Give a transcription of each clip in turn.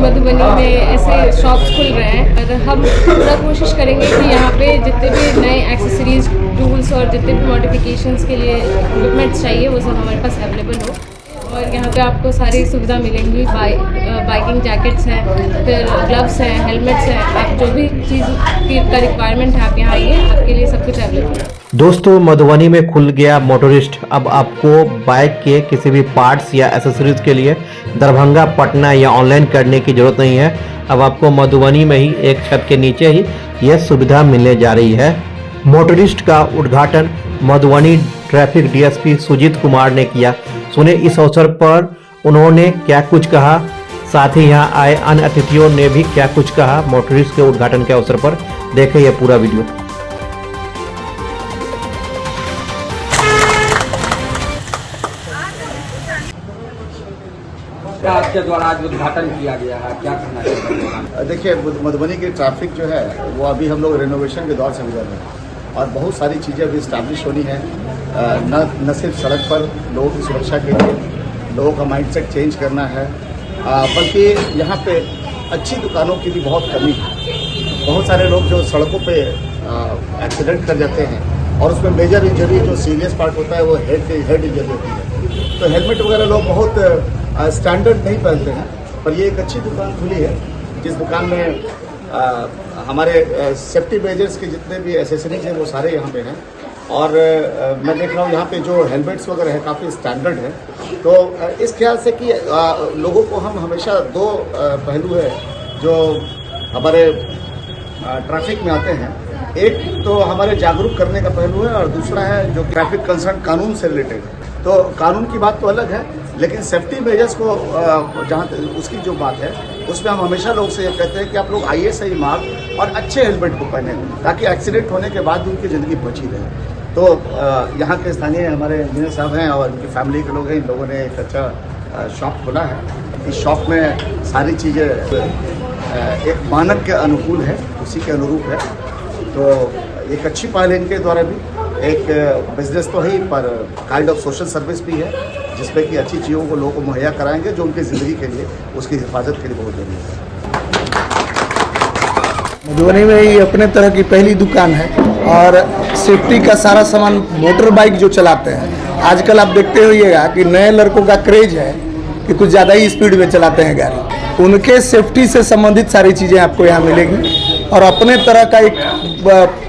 मधुबनी में ऐसे शॉप्स खुल रहे हैं और हम पूरा कोशिश करेंगे कि यहाँ पे जितने भी नए एक्सेसरीज टूल्स और जितने भी मॉडिफिकेशंस के लिए इक्विपमेंट्स चाहिए वो सब हमारे पास अवेलेबल हो। और यहाँ पे आपको सारी सुविधा मिलेंगी। बाइकिंग जैकेट्स हैं, फिर ग्लव्स हैं, हेलमेट्स हैं, आप जो भी चीज़ का रिक्वायरमेंट है आप यहाँ आइए, आपके लिए सब कुछ अवेलेबल है। दोस्तों, मधुबनी में खुल गया मोटरिस्ट। अब आपको बाइक के किसी भी पार्ट्स या एसेसरीज के लिए दरभंगा, पटना या ऑनलाइन करने की जरूरत नहीं है। अब आपको मधुबनी में ही एक छत के नीचे ही यह सुविधा मिलने जा रही है। मोटरिस्ट का उद्घाटन मधुबनी ट्रैफिक डीएसपी सुजीत कुमार ने किया। सुने इस अवसर पर उन्होंने क्या कुछ कहा, साथ ही यहाँ आए अन्य अतिथियों ने भी क्या कुछ कहा मोटरिस्ट के उद्घाटन के अवसर पर। देखें यह पूरा वीडियो। आपके द्वारा आज उद्घाटन किया गया है, क्या कहना चाहिए? देखिए, मधुबनी की ट्रैफिक जो है वो अभी हम लोग रेनोवेशन के दौर से गुजर रहे हैं और बहुत सारी चीज़ें अभी इस्टेब्लिश होनी है। न सिर्फ सड़क पर लोगों की सुरक्षा के लिए लोगों का माइंडसेट चेंज करना है, बल्कि यहाँ पे अच्छी दुकानों की भी बहुत कमी है। बहुत सारे लोग जो सड़कों पे एक्सीडेंट कर जाते हैं और उसमें मेजर इंजरी जो सीरियस पार्ट होता है वो हेड इंजरी होती है। तो हेलमेट वगैरह लोग बहुत स्टैंडर्ड नहीं पहनते हैं, पर ये एक अच्छी दुकान खुली है जिस दुकान में हमारे सेफ्टी मेजर्स के जितने भी एसेसरीज हैं वो सारे यहाँ पे हैं। और मैं देख रहा हूँ यहाँ पे जो हेलमेट्स वगैरह है काफ़ी स्टैंडर्ड है। तो इस ख्याल से कि लोगों को हम हमेशा दो पहलू है जो हमारे ट्रैफिक में आते हैं। एक तो हमारे जागरूक करने का पहलू है और दूसरा है जो ट्रैफिक कंसर्न कानून से रिलेटेड है। तो कानून की बात तो अलग है, लेकिन सेफ्टी मेजर्स को जहाँ उसकी जो बात है उसमें हम हमेशा लोग से ये कहते हैं कि आप लोग आइए सही मार्ग और अच्छे हेलमेट को पहने ताकि एक्सीडेंट होने के बाद भी उनकी ज़िंदगी बची रहे। तो यहाँ के स्थानीय हमारे इंजीनियर साहब हैं और उनकी फैमिली के लोग हैं, इन लोगों ने एक अच्छा शॉप खोला है। इस शॉप में सारी चीज़ें एक मानक के अनुकूल है, उसी के अनुरूप है। तो एक अच्छी पहल इनके द्वारा भी एक बिजनेस तो है पर काइंड ऑफ सोशल सर्विस भी है, जिसमें कि अच्छी चीज़ों को लोगों को मुहैया कराएंगे जो उनकी ज़िंदगी के लिए उसकी हिफाजत के लिए बहुत ज़रूरी है। मधुबनी में ही अपने तरह की पहली दुकान है और सेफ्टी का सारा सामान मोटर बाइक जो चलाते हैं आजकल आप देखते होइएगा कि नए लड़कों का क्रेज है कि कुछ ज़्यादा ही स्पीड में चलाते हैं गाड़ी। उनके सेफ्टी से संबंधित सारी चीज़ें आपको यहाँ मिलेगी और अपने तरह का एक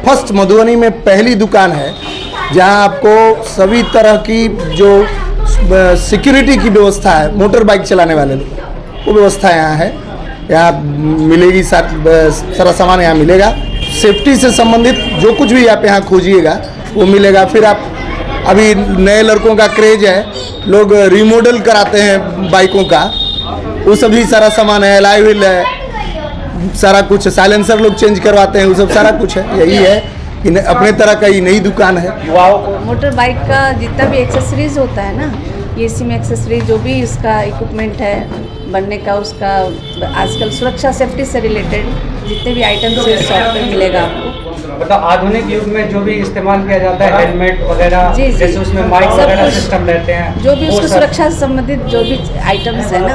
फर्स्ट मधुबनी में पहली दुकान है जहाँ आपको सभी तरह की जो सिक्योरिटी की व्यवस्था है मोटर बाइक चलाने वाले लोग वो व्यवस्था यहाँ है। यहाँ मिलेगी, सारा सामान यहाँ मिलेगा। सेफ्टी से संबंधित जो कुछ भी आप यहाँ खोजिएगा वो मिलेगा। फिर आप अभी नए लड़कों का क्रेज है, लोग रिमॉडल कराते हैं बाइकों का, वो सभी सारा सामान है। एलॉय व्हील है, सारा कुछ, साइलेंसर लोग चेंज करवाते हैं, वो सब सारा कुछ है। यही है कि अपने तरह का ये नई दुकान है। मोटर बाइक का जितना भी एक्सेसरीज होता है ना, एसी में एक्सेसरीज जो भी इसका इक्विपमेंट है बनने का, उसका आजकल सुरक्षा सेफ्टी से रिलेटेड जितने भी आइटम्स है शॉप पे मिलेगा आपको। मतलब आधुनिक युग में जो भी इस्तेमाल किया जाता है हेलमेट वगैरह, जैसे उसमें माइक वगैरह सिस्टम रहते हैं, जो भी उसकी सुरक्षा से संबंधित जो भी आइटम्स है ना,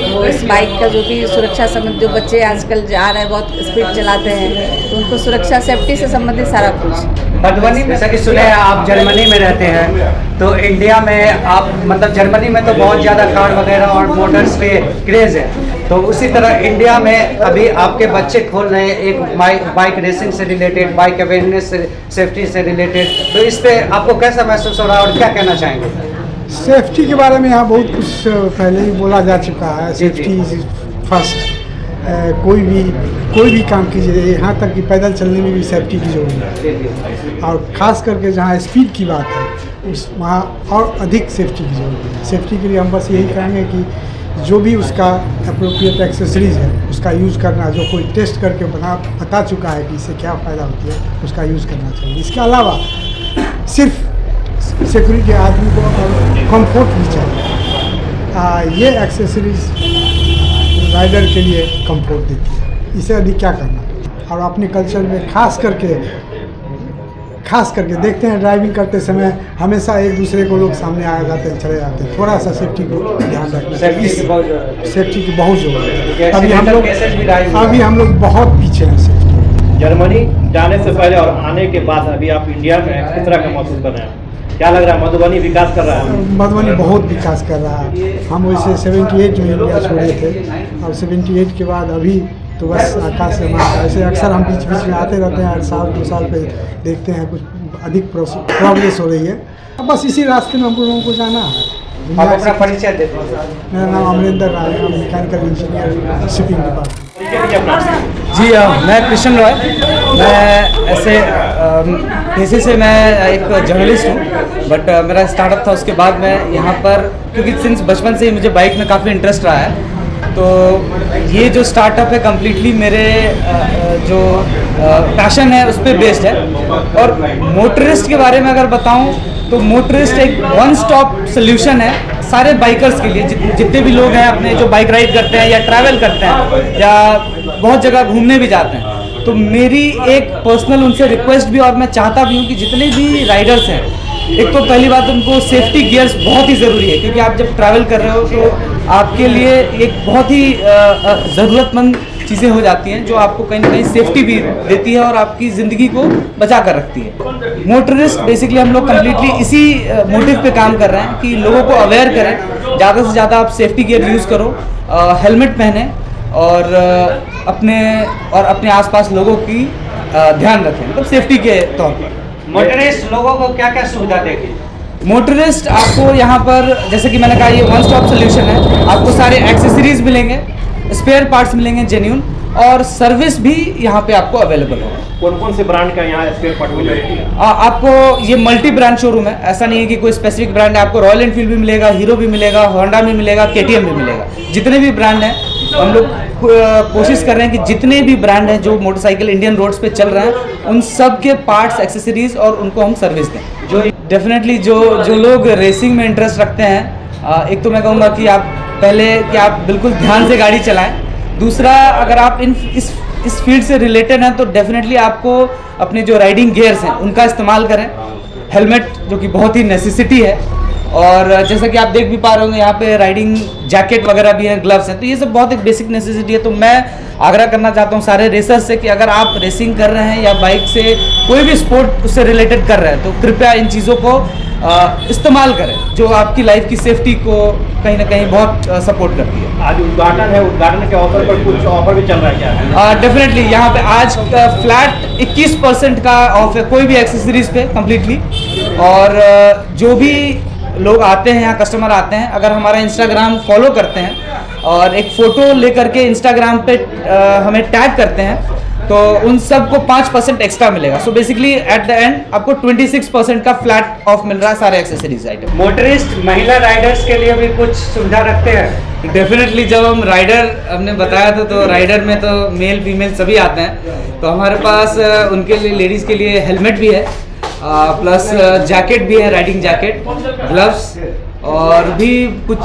वो इस बाइक का जो भी सुरक्षा संबंधित, जो बच्चे आजकल जा रहे हैं बहुत स्पीड चलाते हैं तो उनको सुरक्षा सेफ्टी से संबंधित सारा कुछ। मधुबनी में सभी सुने हैं, आप जर्मनी में रहते हैं तो इंडिया में आप मतलब जर्मनी में तो बहुत ज़्यादा कार वगैरह और मोटर्स पे क्रेज़ है, तो उसी तरह इंडिया में अभी आपके बच्चे खोल रहे हैं एक बाइक रेसिंग से रिलेटेड, बाइक अवेयरनेस से, सेफ्टी से रिलेटेड। तो इस पे आपको कैसा महसूस हो रहा है और क्या कहना चाहेंगे? सेफ्टी के बारे में यहाँ बहुत कुछ पहले ही बोला जा चुका है। Safety is first. कोई भी काम कीजिए, यहाँ तक कि पैदल चलने में भी सेफ्टी की जरूरत है और ख़ास करके जहाँ स्पीड की बात है उस वहाँ और अधिक सेफ्टी की जरूरत है। सेफ्टी के लिए हम बस यही कहेंगे कि जो भी उसका अप्रोप्रिएट एक्सेसरीज है उसका यूज़ करना, जो कोई टेस्ट करके बता चुका है कि इससे क्या फ़ायदा होती है उसका यूज़ करना चाहिए। इसके अलावा सिर्फ सिक्योरिटी आदमी को कंफर्ट भी चाहिए। ये एक्सेसरीज राइडर के लिए कंफर्ट देती है, इससे अधिक क्या करना। और अपने कल्चर में खास खास करके देखते हैं ड्राइविंग करते समय हमेशा एक दूसरे को लोग सामने आ जाते हैं, चले जाते हैं। थोड़ा सा सेफ्टी को ध्यान रखना, सेफ्टी की बहुत जरूरत है। अभी हम लोग बहुत पीछे हैं सेफ्टी। जर्मनी जाने से पहले और आने के बाद अभी आप इंडिया में किस तरह का महसूस कर रहे हैं? क्या लग रहा है मधुबनी विकास कर रहा है? मधुबनी बहुत विकास कर रहा है। हम वैसे 78 में इंडिया छोड़े थे और 78 के बाद अभी तो बस आकाश से मार। ऐसे अक्सर हम बीच बीच में आते रहते हैं, 8 साल 2 साल पे देखते हैं कुछ अधिक प्रोग्रेस हो रही है। अब बस इसी रास्ते में हम लोगों को जाना है। आप अपना परिचय देते हैं। मेरा नाम अमरिंदर राय है, मैकेनिकल इंजीनियर, शिपिंग डिपार्टमेंट। जी मैं कृष्ण रॉय। मैं ऐसे पेशे से मैं एक जर्नलिस्ट हूँ, बट मेरा स्टार्टअप था। उसके बाद मैं यहाँ पर, क्योंकि सिंस बचपन से ही मुझे बाइक में काफ़ी इंटरेस्ट रहा है, तो ये जो स्टार्टअप है कम्प्लीटली मेरे जो पैशन है उस पर बेस्ड है। और मोटरिस्ट के बारे में अगर बताऊँ तो मोटरिस्ट एक वन स्टॉप सोल्यूशन है सारे बाइकर्स के लिए। जितने भी लोग हैं अपने जो बाइक राइड करते हैं या ट्रैवल करते हैं या बहुत जगह घूमने भी जाते हैं, तो मेरी एक पर्सनल उनसे रिक्वेस्ट भी, और मैं चाहता भी हूँ कि जितने भी राइडर्स हैं, एक तो पहली बात उनको सेफ्टी गियर्स बहुत ही ज़रूरी है, क्योंकि आप जब ट्रैवल कर रहे हो तो आपके लिए एक बहुत ही ज़रूरतमंद चीज़ें हो जाती हैं जो आपको कहीं ना कहीं सेफ्टी भी देती है और आपकी ज़िंदगी को बचा कर रखती है। मोटरिस्ट बेसिकली हम लोग कम्प्लीटली इसी मोटिव पे काम कर रहे हैं कि लोगों को अवेयर करें, ज़्यादा से ज़्यादा आप सेफ्टी गियर यूज़ करो, हेलमेट पहने और अपने आसपास लोगों की ध्यान रखें, मतलब सेफ्टी के तौर पर। मोटरिस्ट लोगों को क्या क्या सुविधा देगी? मोटरिस्ट आपको यहाँ पर, जैसे कि मैंने कहा, ये वन स्टॉप सोल्यूशन है। आपको सारे एक्सेसरीज मिलेंगे, स्पेयर पार्ट्स मिलेंगे जेन्युइन, और सर्विस भी यहाँ पे आपको अवेलेबल है। कौन कौन से ब्रांड का यहाँ स्पेयर पार्ट मिलेगा? आपको ये मल्टी ब्रांड शोरूम है, ऐसा नहीं है कि कोई स्पेसिफिक ब्रांड है। आपको रॉयल एनफील्ड भी मिलेगा, हीरो भी मिलेगा, होंडा भी मिलेगा, KTM भी मिलेगा। जितने भी ब्रांड हैं, हम लोग कोशिश कर रहे हैं कि जितने भी ब्रांड हैं जो मोटरसाइकिल इंडियन रोड्स पे चल रहे हैं, उन सब के पार्ट्स, एक्सेसरीज और उनको हम सर्विस दें। जो डेफिनेटली जो लोग रेसिंग में इंटरेस्ट रखते हैं, एक तो मैं कहूँगा कि आप बिल्कुल ध्यान से गाड़ी चलाएं। दूसरा, अगर आप इस फील्ड से रिलेटेड हैं तो डेफिनेटली आपको अपने जो राइडिंग गियर्स हैं उनका इस्तेमाल करें। हेलमेट जो कि बहुत ही नेसेसिटी है, और जैसा कि आप देख भी पा रहे होंगे यहाँ पे राइडिंग जैकेट वगैरह भी हैं, ग्लव्स हैं, तो ये सब बहुत एक बेसिक नेसेसिटी है। तो मैं आग्रह करना चाहता हूँ सारे रेसर्स से कि अगर आप रेसिंग कर रहे हैं या बाइक से कोई भी स्पोर्ट उससे रिलेटेड कर रहे हैं, तो कृपया इन चीज़ों को इस्तेमाल करें, जो आपकी लाइफ की सेफ्टी को कहीं ना कहीं बहुत सपोर्ट करती है। आज उद्घाटन है, उद्घाटन के अवसर पर कुछ ऑफर भी चल रहा है क्या? डेफिनेटली यहाँ पे आज फ्लैट 21% का ऑफ है कोई भी एक्सेसरीज पे कम्प्लीटली। और जो भी लोग आते हैं, यहाँ कस्टमर आते हैं, अगर हमारा इंस्टाग्राम फॉलो करते हैं और एक फ़ोटो लेकर के इंस्टाग्राम पे हमें टैग करते हैं, तो उन सबको 5% एक्स्ट्रा मिलेगा। So basically at the end आपको 26% का फ्लैट ऑफ मिल रहा है सारे एक्सेसरीज आइटम। मोटरिस्ट महिला राइडर्स के लिए भी कुछ सुविधा रखते हैं? डेफिनेटली जब हम राइडर, हमने बताया था, तो राइडर में तो मेल फीमेल सभी आते हैं, तो हमारे पास उनके लिए, लेडीज़ के लिए हेलमेट भी है, प्लस जैकेट भी है, राइडिंग जैकेट, ग्लव्स, और भी कुछ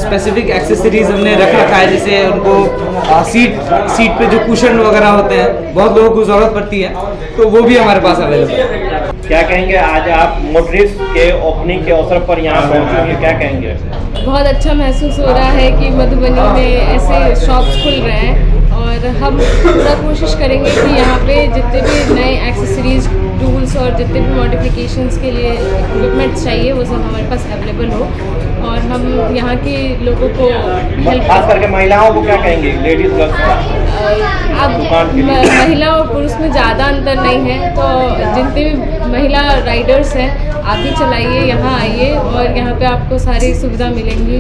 स्पेसिफिक एक्सेसरीज हमने रख रखा है। जैसे उनको सीट पे जो कुशन वगैरह होते हैं, बहुत लोगों को ज़रूरत पड़ती है, तो वो भी हमारे पास अवेलेबल है। क्या कहेंगे, आज आप मोटरिस्ट के ओपनिंग के अवसर पर यहाँ पहुँचे हैं, क्या कहेंगे? बहुत अच्छा महसूस हो रहा है कि मधुबनी में ऐसे शॉप्स खुल रहे हैं, और हम पूरा कोशिश करेंगे कि यहाँ पे जितने भी नए एक्सेसरीज, टूल्स और जितने भी मॉडिफिकेशंस के लिए इक्विपमेंट्स चाहिए वो सब हमारे पास अवेलेबल हो, और हम यहाँ के लोगों को हेल्प, खास करके महिलाओं को क्या कहेंगे, लेडीज गर्ल्स? अब महिला और पुरुष में ज़्यादा अंतर नहीं है, तो जितने भी महिला राइडर्स हैं आप भी चलाइए, यहाँ आइए, और यहाँ पे आपको सारी सुविधा मिलेंगी।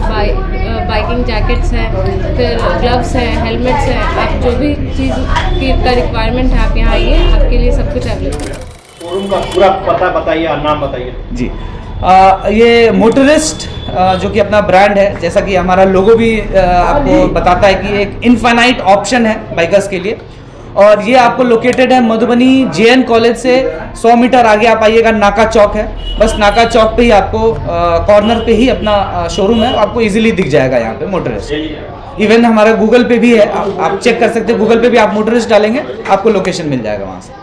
बाइकिंग जैकेट्स हैं, फिर ग्लव्स हैं, हेलमेट्स हैं, आप जो भी चीज़ का रिक्वायरमेंट है आप यहाँ आइए, आपके लिए सब कुछ अवेलेबल है। शोरूम का पूरा पता बताइए और नाम बताइए। जी, ये मोटरिस्ट जो कि अपना ब्रांड है, जैसा कि हमारा लोगो भी आपको बताता है कि एक इनफाइनाइट ऑप्शन है बाइकर्स के लिए, और ये आपको लोकेटेड है मधुबनी JN कॉलेज से 100 मीटर आगे आप आइएगा, नाका चौक है, बस नाका चौक पे ही आपको कॉर्नर पे ही अपना शोरूम है, आपको इजीली दिख जाएगा यहाँ पे मोटरिस्ट। इवन हमारा गूगल पे भी है, आप चेक कर सकते हैं, गूगल पे भी आप मोटरिस्ट डालेंगे आपको लोकेशन मिल जाएगा वहाँ से।